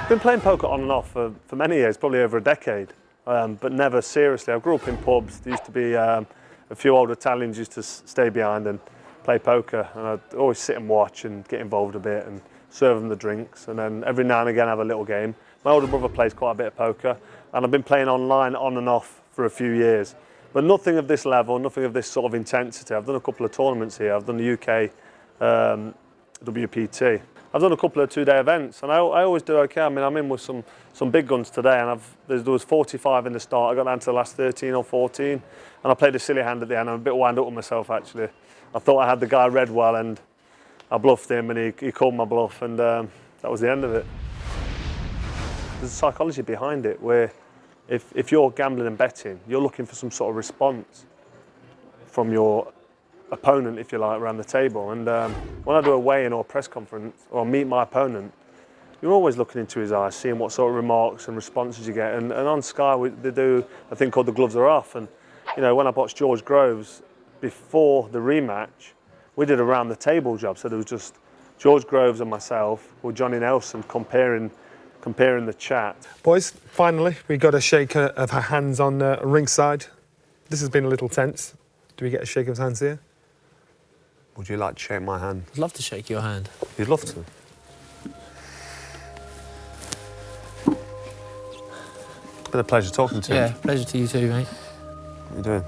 I've been playing poker on and off for many years, probably over a decade, but never seriously. I grew up in pubs. There used to be a few old Italians used to stay behind and play poker, and I'd always sit and watch and get involved a bit and serve them the drinks, and then every now and again have a little game. My older brother plays quite a bit of poker, and I've been playing online on and off for a few years, but nothing of this level, nothing of this sort of intensity. I've done a couple of tournaments here. I've done the UK WPT. I've done a couple of two-day events, and I always do okay. I mean, I'm in with some big guns today, and there was 45 in the start. I got down to the last 13 or 14, and I played a silly hand at the end. I'm a bit wound up with myself, actually. I thought I had the guy read well, and I bluffed him, and he called my bluff, and that was the end of it. There's a psychology behind it, where if you're gambling and betting, you're looking for some sort of response from your opponent, if you like, around the table. And when I do a weigh-in or a press conference or meet my opponent, you're always looking into his eyes, seeing what sort of remarks and responses you get. And on Sky, they do a thing called the gloves are off. And you know, when I boxed George Groves before the rematch, we did a round the table job. So there was just George Groves and myself, or Johnny Nelson, comparing the chat. Boys, finally, we got a shake of her hands on ringside. This has been a little tense. Do we get a shake of hands here? Would you like to shake my hand? I'd love to shake your hand. You'd love to? It's been a pleasure talking to you. Yeah, pleasure to you too, mate. What are you doing?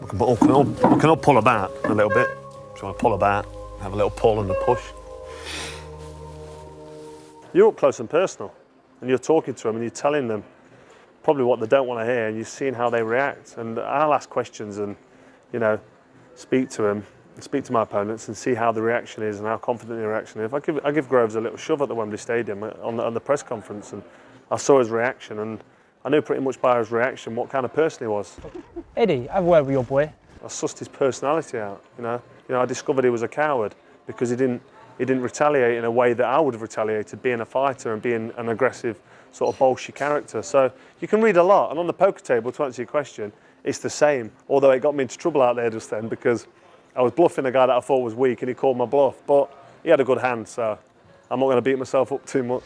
We can all pull about a little bit. If you want to pull about, have a little pull and a push. You're up close and personal, and you're talking to them and you're telling them probably what they don't want to hear, and you're seeing how they react. And I'll ask questions and, you know, speak to them, speak to my opponents and see how the reaction is and how confident the reaction is. I give Groves a little shove at the Wembley Stadium on the press conference, and I saw his reaction, and I knew pretty much by his reaction what kind of person he was. Eddie, have a word with your boy. I sussed his personality out, you know. I discovered he was a coward because he didn't retaliate in a way that I would have retaliated, being a fighter and being an aggressive sort of bolshy character. So you can read a lot, and on the poker table, to answer your question, it's the same, although it got me into trouble out there just then because I was bluffing a guy that I thought was weak and he called my bluff, but he had a good hand, so I'm not going to beat myself up too much.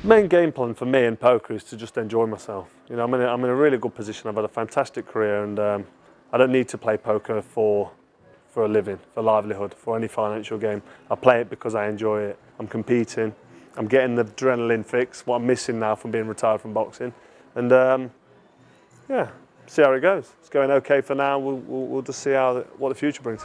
The main game plan for me in poker is to just enjoy myself. You know, I'm in a really good position. I've had a fantastic career, and I don't need to play poker for a living, for livelihood, for any financial game. I play it because I enjoy it. I'm competing. I'm getting the adrenaline fix, what I'm missing now from being retired from boxing. And yeah, see how it goes. It's going okay for now. We'll just see what the future brings.